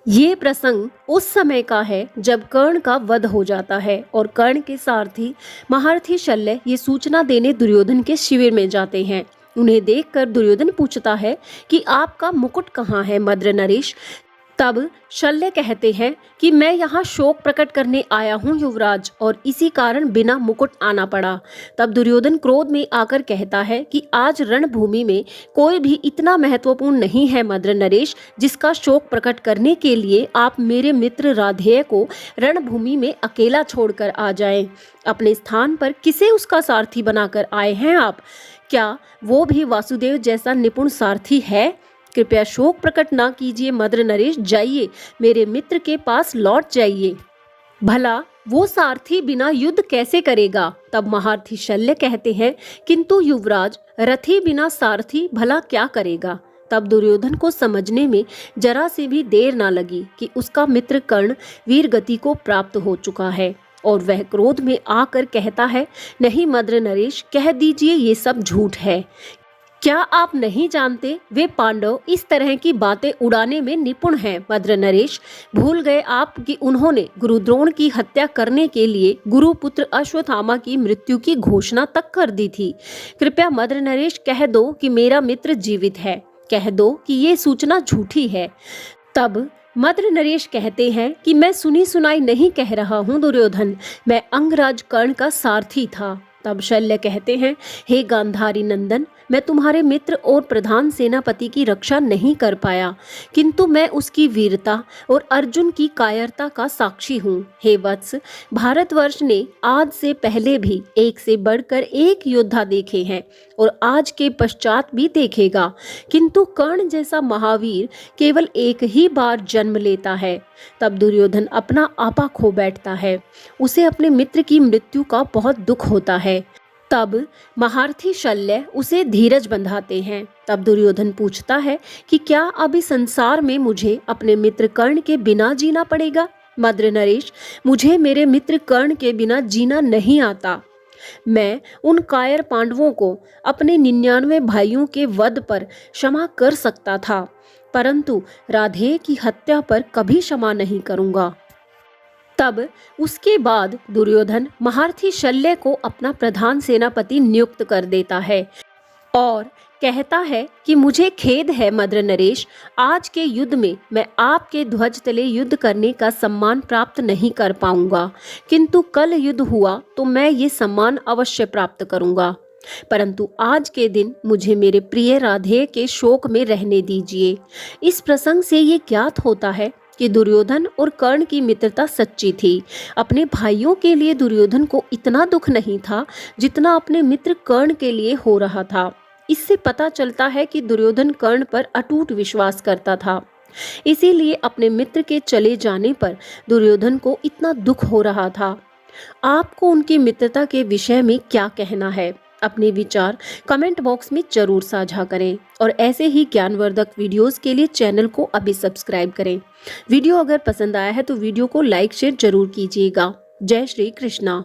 ये प्रसंग उस समय का है जब कर्ण का वध हो जाता है और कर्ण के सारथी महारथी शल्य ये सूचना देने दुर्योधन के शिविर में जाते हैं। उन्हें देखकर दुर्योधन पूछता है कि आपका मुकुट कहाँ है मद्र नरेश। तब शल्य कहते हैं कि मैं यहाँ शोक प्रकट करने आया हूँ युवराज, और इसी कारण बिना मुकुट आना पड़ा। तब दुर्योधन क्रोध में आकर कहता है कि आज रणभूमि में कोई भी इतना महत्वपूर्ण नहीं है मद्र नरेश, जिसका शोक प्रकट करने के लिए आप मेरे मित्र राधेय को रणभूमि में अकेला छोड़कर आ जाएं। अपने स्थान पर किसे उसका सारथी बनाकर आए हैं आप? क्या वो भी वासुदेव जैसा निपुण सारथी है? कृपया शोक प्रकट ना कीजिए मद्र नरेश, जाइए, मेरे मित्र के पास लौट जाइए। भला वो सारथी बिना युद्ध कैसे करेगा? तब महारथी शल्य कहते हैं, किंतु युवराज, रथी बिना सारथी भला क्या करेगा? तब दुर्योधन को समझने में जरा सी भी देर ना लगी कि उसका मित्र कर्ण वीर गति को प्राप्त हो चुका है, और वह क्रोध में आकर कहता है, नहीं मद्र नरेश, कह दीजिए ये सब झूठ है। क्या आप नहीं जानते वे पांडव इस तरह की बातें उड़ाने में निपुण हैं मद्र नरेश? भूल गए आप कि उन्होंने गुरुद्रोण की हत्या करने के लिए गुरुपुत्र अश्वत्थामा की मृत्यु की घोषणा तक कर दी थी। कृपया मद्र नरेश कह दो कि मेरा मित्र जीवित है, कह दो कि ये सूचना झूठी है। तब मद्र नरेश कहते हैं कि मैं सुनी सुनाई नहीं कह रहा हूँ दुर्योधन, मैं अंगराज कर्ण का सारथी था। तब शल्य कहते हैं, हे गांधारी नंदन, मैं तुम्हारे मित्र और प्रधान सेनापति की रक्षा नहीं कर पाया, किंतु मैं उसकी वीरता और अर्जुन की कायरता का साक्षी हूँ। हे वत्स, भारतवर्ष ने आज से पहले भी एक से बढ़कर एक योद्धा देखे हैं और आज के पश्चात भी देखेगा, किंतु कर्ण जैसा महावीर केवल एक ही बार जन्म लेता है। तब दुर्योधन अपना आपा खो बैठता है, उसे अपने मित्र की मृत्यु का बहुत दुख होता है। तब महारथी शल्य उसे धीरज बंधाते हैं। तब दुर्योधन पूछता है कि क्या अभी संसार में मुझे अपने मित्र कर्ण के बिना जीना पड़ेगा? मद्र नरेश, मुझे मेरे मित्र कर्ण के बिना जीना नहीं आता। मैं उन कायर पांडवों को अपने 99 भाइयों के वध पर क्षमा कर सकता था, परंतु राधेय की हत्या पर कभी क्षमा नहीं करूंगा। तब उसके बाद दुर्योधन महारथी शल्य को अपना प्रधान सेनापति नियुक्त कर देता है और कहता है कि मुझे खेद है मद्र नरेश, आज के युद्ध में मैं आपके ध्वज तले युद्ध करने का सम्मान प्राप्त नहीं कर पाऊंगा, किंतु कल युद्ध हुआ तो मैं ये सम्मान अवश्य प्राप्त करूंगा। परंतु आज के दिन मुझे मेरे प्रिय राधेय के शोक में रहने दीजिए। इस प्रसंग से ये ज्ञात होता है कि दुर्योधन और कर्ण की मित्रता सच्ची थी। अपने भाइयों के लिए दुर्योधन को इतना दुख नहीं था जितना अपने मित्र कर्ण के लिए हो रहा था। इससे पता चलता है कि दुर्योधन कर्ण पर अटूट विश्वास करता था, इसीलिए अपने मित्र के चले जाने पर दुर्योधन को इतना दुख हो रहा था। आपको उनकी मित्रता के विषय में क्या कहना है? अपने विचार कमेंट बॉक्स में जरूर साझा करें और ऐसे ही ज्ञानवर्धक वीडियोस के लिए चैनल को अभी सब्सक्राइब करें। वीडियो अगर पसंद आया है तो वीडियो को लाइक शेयर जरूर कीजिएगा। जय श्री कृष्णा।